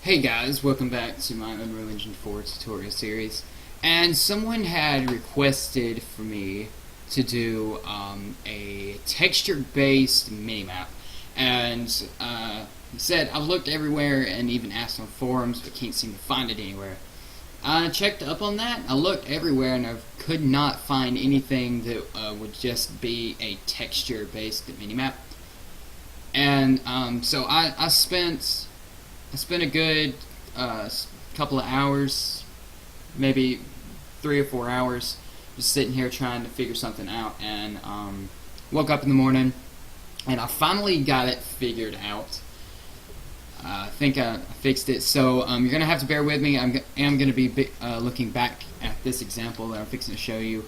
Hey guys, welcome back to my Unreal Engine 4 tutorial series. And someone had requested for me to do a texture-based minimap. And he said, I've looked everywhere and even asked on forums, but can't seem to find it anywhere. I checked up on that. I looked everywhere and I could not find anything that would just be a texture-based minimap. And so I spent a good couple of hours, maybe 3 or 4 hours, just sitting here trying to figure something out, and woke up in the morning and I finally got it figured out. I think I fixed it, so you're going to have to bear with me. I am going to be looking back at this example that I'm fixing to show you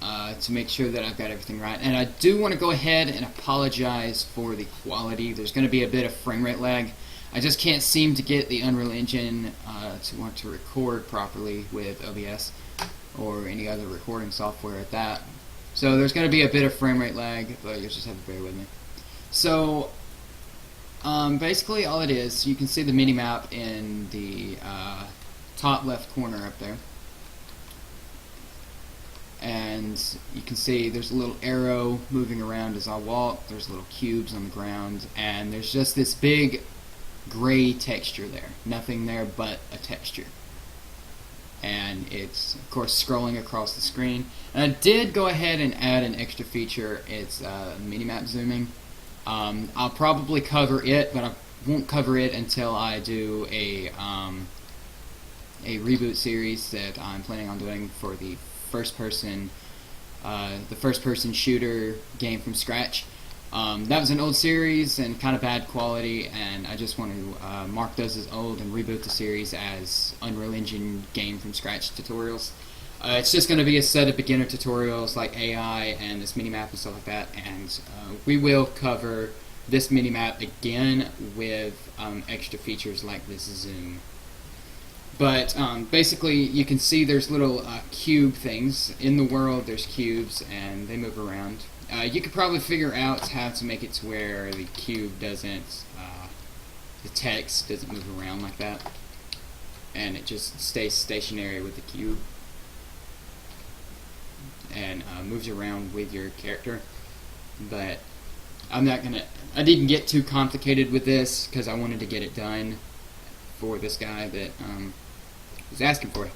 to make sure that I've got everything right. And I do want to go ahead and apologize for the quality. There's going to be a bit of frame rate lag. I just can't seem to get the Unreal Engine to want to record properly with OBS or any other recording software at that. So there's going to be a bit of frame rate lag, but you'll just have to bear with me. So basically all it is, you can see the minimap in the top left corner up there. And you can see there's a little arrow moving around as I walk, there's little cubes on the ground, and there's just this big gray texture there. Nothing there but a texture. And it's, of course, scrolling across the screen. And I did go ahead and add an extra feature. It's minimap zooming. I'll probably cover it, but I won't cover it until I do a reboot series that I'm planning on doing for the first person shooter game from scratch. That was an old series and kind of bad quality, and I just want to mark those as old and reboot the series as Unreal Engine game from scratch tutorials. It's just going to be a set of beginner tutorials like AI and this minimap and stuff like that, and we will cover this minimap again with extra features like this zoom. But basically you can see there's little cube things. In the world there's cubes and they move around. You could probably figure out how to make it to where the cube doesn't, the text doesn't move around like that, and it just stays stationary with the cube and moves around with your character. But I didn't get too complicated with this because I wanted to get it done for this guy that was asking for it.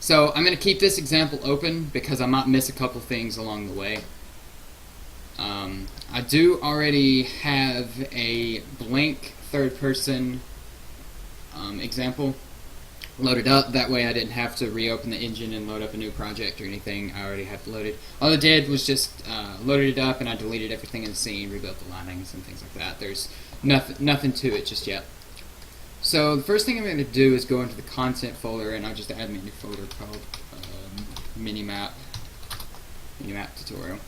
So I'm going to keep this example open because I might miss a couple things along the way. I do already have a blank third-person example loaded up. That way I didn't have to reopen the engine and load up a new project or anything. I already have it loaded. All I did was just loaded it up, and I deleted everything in the scene, rebuilt the linings and things like that. There's nothing to it just yet. So the first thing I'm going to do is go into the content folder, and I'll just add a new folder called minimap tutorial.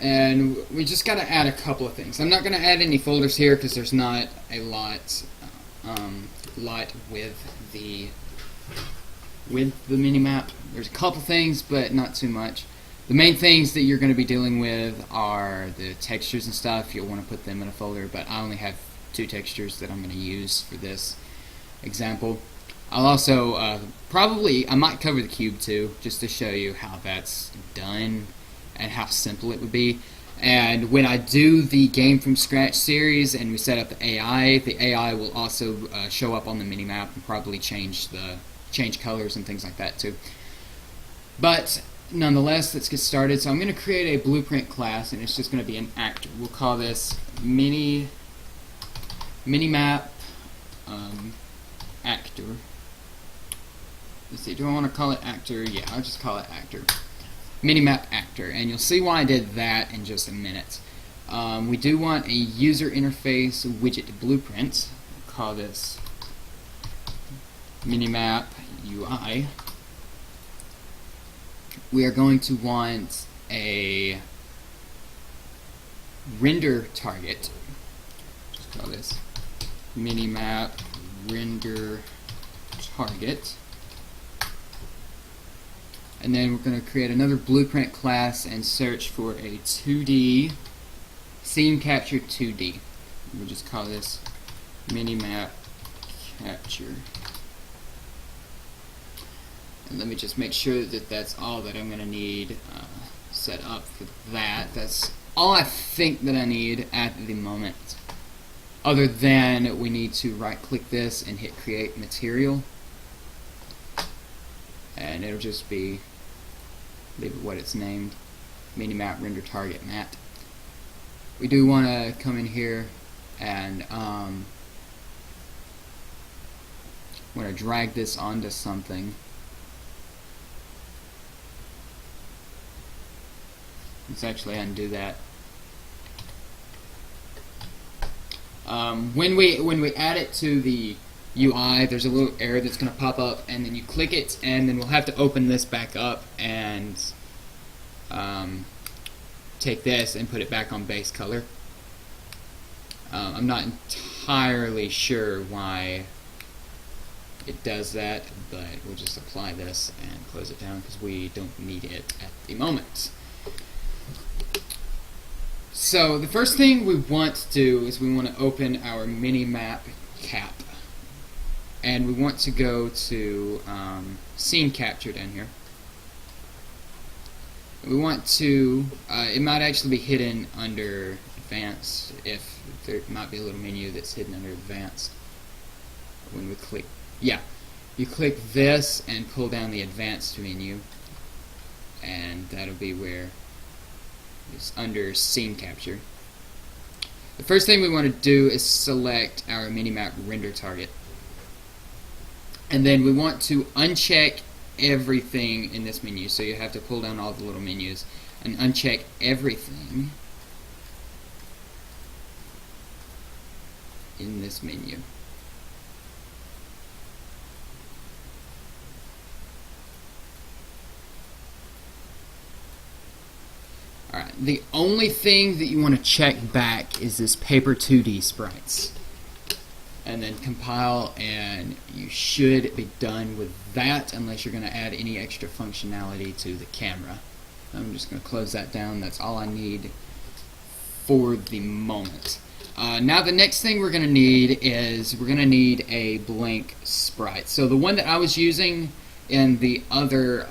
And we just got to add a couple of things. I'm not going to add any folders here because there's not a lot with the minimap. There's a couple things, but not too much. The main things that you're going to be dealing with are the textures and stuff. You'll want to put them in a folder, but I only have 2 textures that I'm going to use for this example. I'll also I might cover the cube too, just to show you how that's done and how simple it would be. And when I do the game from scratch series and we set up the AI will also show up on the minimap and probably change colors and things like that too. But nonetheless, let's get started. So I'm going to create a blueprint class, and it's just going to be an actor. We'll call this minimap actor. Let's see, do I want to call it actor? Yeah, I'll just call it actor. Minimap actor, and you'll see why I did that in just a minute. We do want a user interface widget blueprint. We'll call this minimap UI. We are going to want a render target. Just call this minimap render target. And then we're going to create another blueprint class and search for a 2D scene capture 2D. We'll just call this minimap capture. And let me just make sure that that's all that I'm going to need set up for that. That's all I think that I need at the moment. Other than we need to right click this and hit create material. And it'll just be, leave it what it's named, minimap render target mat. We do want to come in here and want to drag this onto something. Let's actually undo that. When we add it to the UI, there's a little error that's going to pop up, and then you click it, and then we'll have to open this back up and take this and put it back on base color. I'm not entirely sure why it does that, but we'll just apply this and close it down because we don't need it at the moment. So the first thing we want to do is we want to open our minimap cap, and we want to go to scene capture down here. We want to, it might actually be hidden under advanced, if there might be a little menu that's hidden under advanced. When we click, yeah, you click this and pull down the advanced menu, and that'll be where it's under scene capture. The first thing we want to do is select our minimap render target, and then we want to uncheck everything in this menu. So you have to pull down all the little menus and uncheck everything in this menu. Alright, the only thing that you want to check back is this paper 2D sprites. And then compile, and you should be done with that unless you're going to add any extra functionality to the camera. I'm just going to close that down. That's all I need for the moment. Now the next thing we're going to need is we're going to need a blank sprite. So the one that I was using in the other,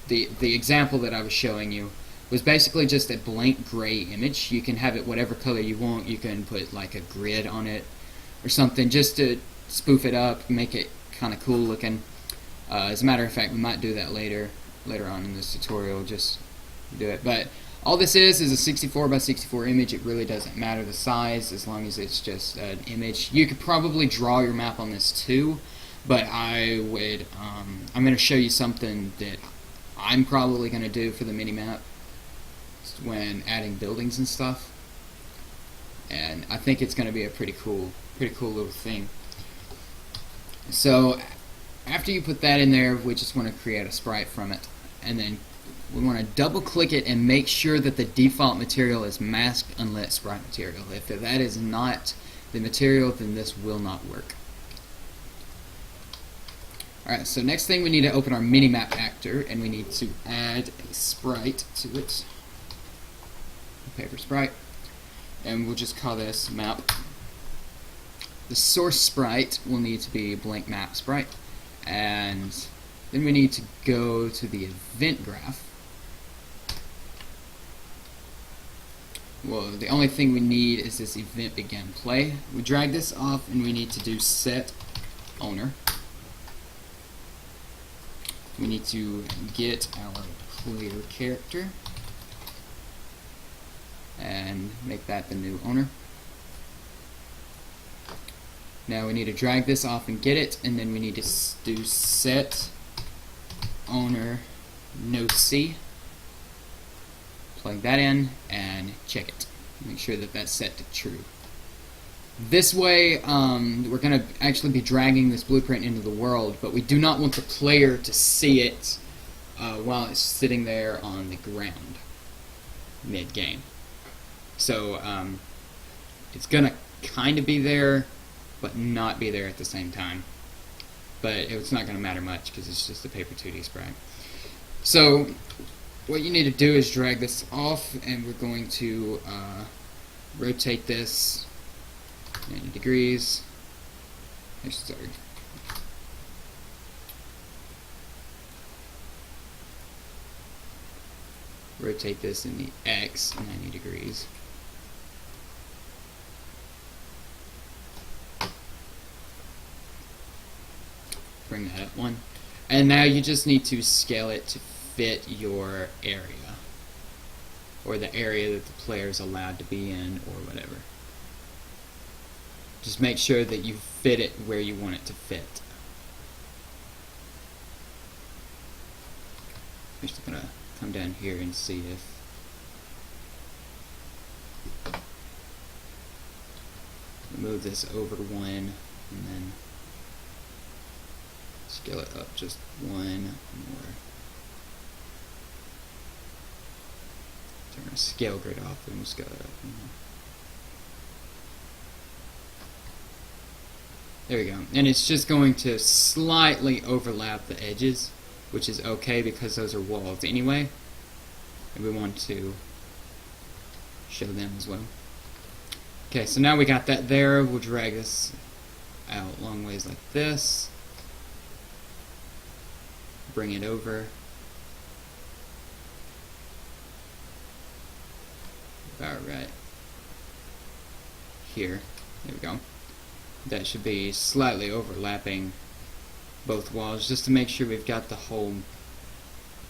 the example that I was showing you was basically just a blank gray image. You can have it whatever color you want. You can put like a grid on it or something just to spoof it up, make it kind of cool looking. As a matter of fact, we might do that later on in this tutorial, just do it. But all this is a 64 by 64 image. It really doesn't matter the size as long as it's just an image. You could probably draw your map on this too, but I would, I'm going to show you something that I'm probably going to do for the mini-map when adding buildings and stuff, and I think it's going to be a pretty cool little thing. So after you put that in there, we just want to create a sprite from it, and then we want to double click it and make sure that the default material is masked unlit sprite material. If that is not the material, then this will not work. Alright, so next thing we need to open our minimap actor, and we need to add a sprite to it. Paper sprite, and we'll just call this map. The source sprite will need to be blank map sprite, and then we need to go to the event graph. Well, the only thing we need is this event begin play. We drag this off, and we need to do set owner. We need to get our player character and make that the new owner. Now we need to drag this off and get it, and then we need to do set owner no C. Plug that in and check it. Make sure that that's set to true. This way, we're going to actually be dragging this blueprint into the world, but we do not want the player to see it while it's sitting there on the ground mid-game. So it's going to kind of be there, but not be there at the same time. But it's not going to matter much because it's just a paper 2D sprite. So what you need to do is drag this off, and we're going to rotate this degrees. Sorry. Rotate this in the X 90 degrees. Bring that up one. And now you just need to scale it to fit your area, or the area that the player is allowed to be in, or whatever. Just make sure that you fit it where you want it to fit. I'm just gonna come down here and see if move this over one, and then scale it up just one more. Turn our scale grid off and we'll scale it up one more. There we go. And it's just going to slightly overlap the edges, which is okay because those are walls anyway, and we want to show them as well. Okay, so now we got that there. We'll drag this out long ways like this. Bring it over. About right here. There we go. That should be slightly overlapping both walls, just to make sure we've got the whole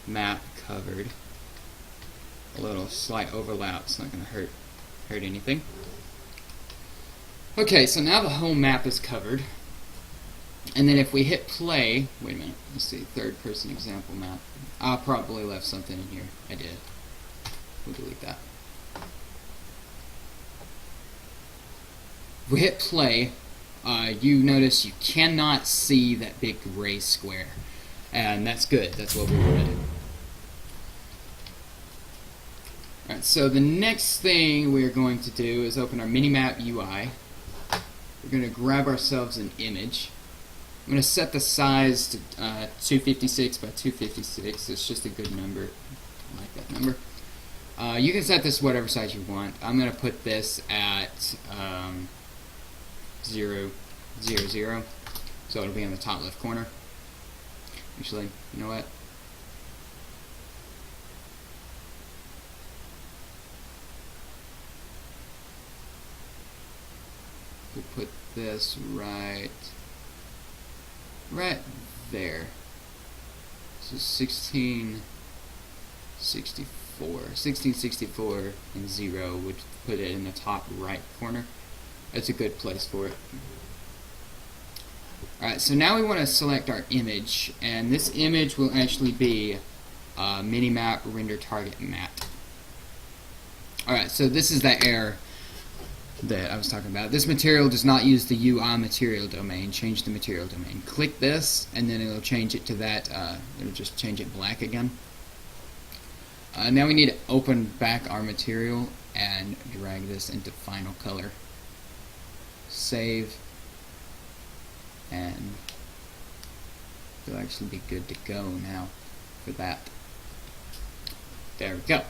map covered. A little slight overlap, it's not going to hurt anything. Okay, so now the whole map is covered. And then if we hit play, wait a minute, let's see, third person example map. I probably left something in here. I did. We'll delete that. If we hit play, you notice you cannot see that big gray square. And that's good. That's what we want to do. Alright, so the next thing we're going to do is open our minimap UI. We're going to grab ourselves an image. I'm going to set the size to 256 by 256. It's just a good number. I like that number. You can set this whatever size you want. I'm going to put this at 0, 0, 0. So it'll be in the top left corner. Actually, you know what? We'll put this right there. So 1664. 1664 and 0 would put it in the top right corner. That's a good place for it. Alright, so now we want to select our image, and this image will actually be minimap render target matte. Alright, so this is that error that I was talking about. This material does not use the UI material domain. Change the material domain. Click this, and then it'll change it to that. It'll just change it black again. Now we need to open back our material and drag this into final color. Save, and it'll actually be good to go now for that. There we go.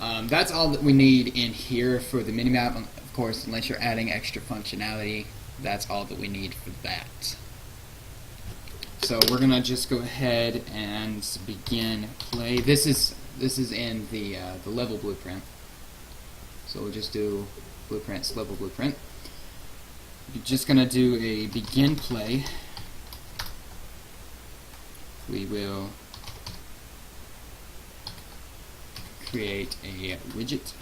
That's all that we need in here for the minimap. Of course, unless you're adding extra functionality, that's all that we need for that. So we're gonna just go ahead and begin play. This is in the level blueprint. So we'll just do blueprints, level blueprint. We're just gonna do a begin play. We will create a widget.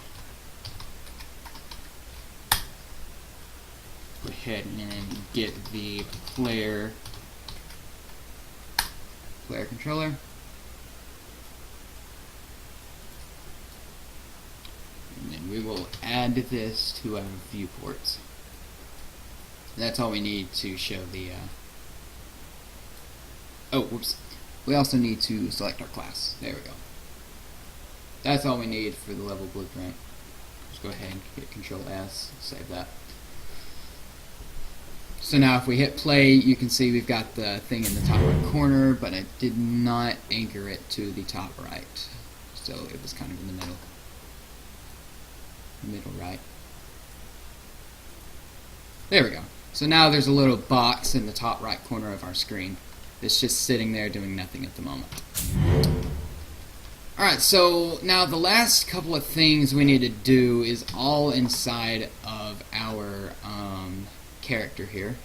Go ahead and get the player controller. And then we will add this to our viewports. That's all we need to show the oh, whoops. We also need to select our class. There we go. That's all we need for the level blueprint. Just go ahead and hit Control S, save that. So now if we hit play, you can see we've got the thing in the top right corner, but it did not anchor it to the top right. So it was kind of in the middle right. There we go. So now there's a little box in the top right corner of our screen that's just sitting there doing nothing at the moment. Alright, so now the last couple of things we need to do is all inside of our character here.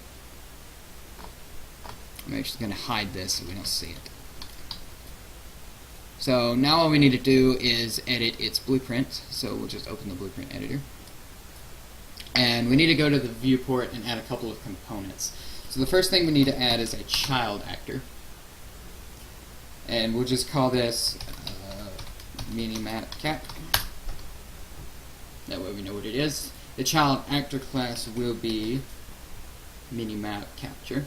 I'm actually going to hide this so we don't see it. So now all we need to do is edit its blueprint. So we'll just open the blueprint editor. And we need to go to the viewport and add a couple of components. So the first thing we need to add is a child actor. And we'll just call this minimap cap. That way we know what it is. The child actor class will be minimap capture.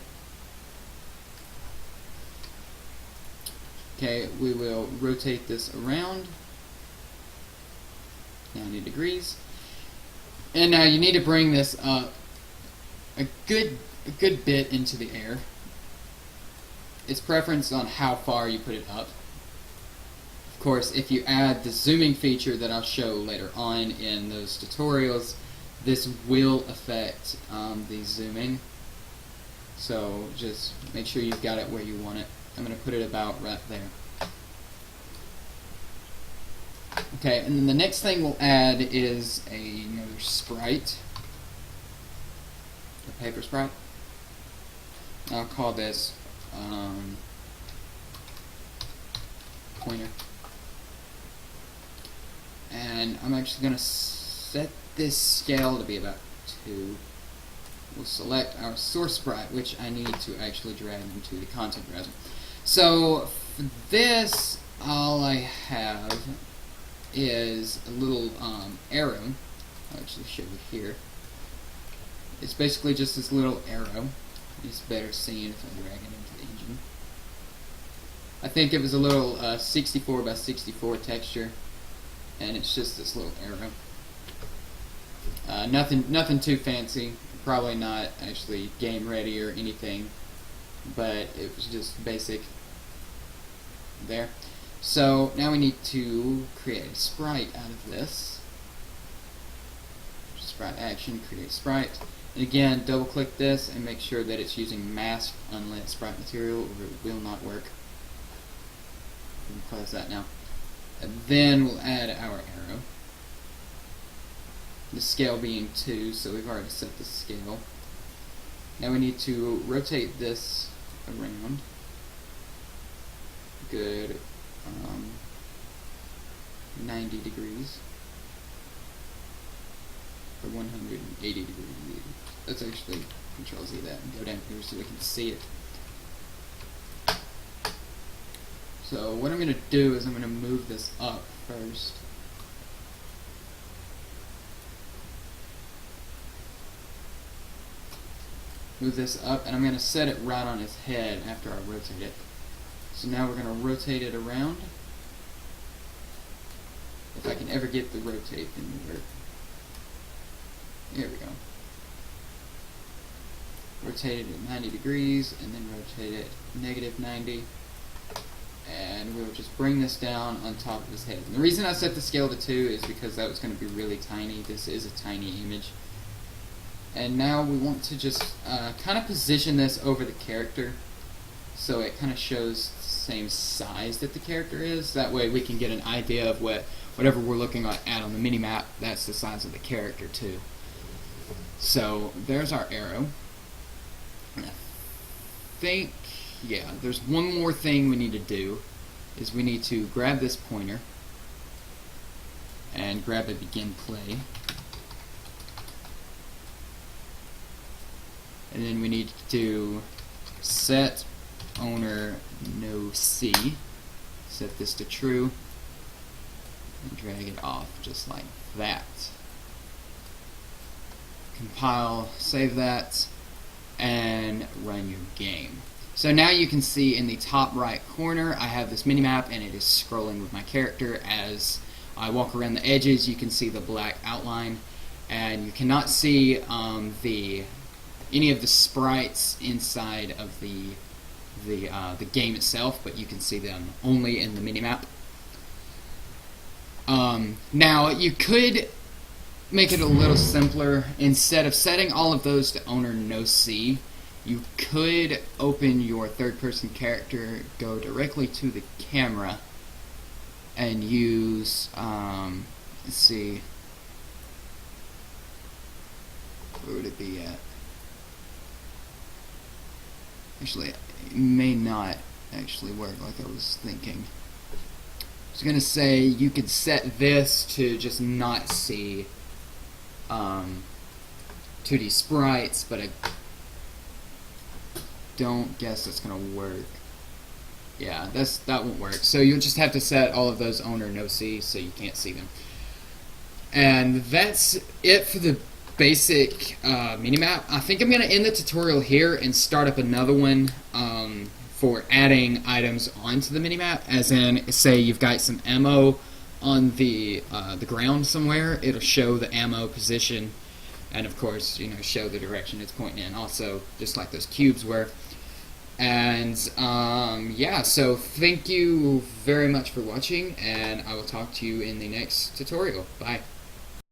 Okay, we will rotate this around 90 degrees. And now you need to bring this up a good bit into the air. It's preference on how far you put it up. Of course, if you add the zooming feature that I'll show later on in those tutorials, this will affect the zooming. So just make sure you've got it where you want it. I'm going to put it about right there. Okay, and then the next thing we'll add is another sprite, a paper sprite. I'll call this pointer. And I'm actually going to set this scale to be about 2. We'll select our source sprite, which I need to actually drag into the content browser. So for this, all I have is a little arrow. I'll actually show you here. It's basically just this little arrow. It's better seen if I drag it into the engine. I think it was a little 64 by 64 texture, and it's just this little arrow. Nothing too fancy. Probably not actually game ready or anything, but it was just basic there. So now we need to create a sprite out of this. Sprite action, create sprite. And again, double click this and make sure that it's using masked unlit sprite material or it will not work. We can close that now. And then we'll add our arrow. The scale being 2, so we've already set the scale. Now we need to rotate this around. Good 90 degrees. Or 180 degrees. Let's actually Control Z that and go down here so we can see it. So what I'm going to do is I'm going to move this up first. Move this up, and I'm going to set it right on its head after I rotate it. So now we're going to rotate it around. If I can ever get the rotate thing to work. There we go. Rotate it at 90 degrees, and then rotate it -90. And we'll just bring this down on top of his head. And the reason I set the scale to 2 is because that was going to be really tiny. This is a tiny image. And now we want to just kind of position this over the character so it kind of shows the same size that the character is. That way we can get an idea of whatever we're looking at on the mini-map, that's the size of the character too. So there's our arrow. And I think, yeah, there's one more thing we need to do, is we need to grab this pointer and grab a begin play. And then we need to set owner no C, set this to true, and drag it off just like that. Compile, save that, and run your game. So now you can see in the top right corner I have this minimap and it is scrolling with my character. As I walk around the edges you can see the black outline, and you cannot see any of the sprites inside of the game itself, but you can see them only in the minimap. Now you could make it a little simpler, instead of setting all of those to owner no see, you could open your third person character, go directly to the camera, and use, let's see, where would it be at? Actually, it may not actually work like I was thinking. I was gonna say you could set this to just not see 2D sprites, but I don't guess that's gonna work. Yeah, that won't work. So you'll just have to set all of those owner no see, so you can't see them. And that's it for the basic minimap. I think I'm gonna end the tutorial here and start up another one for adding items onto the minimap. As in, say you've got some ammo on the ground somewhere, it'll show the ammo position, and of course, you know, show the direction it's pointing in. Also, just like those cubes were. And yeah, so thank you very much for watching, and I will talk to you in the next tutorial. Bye.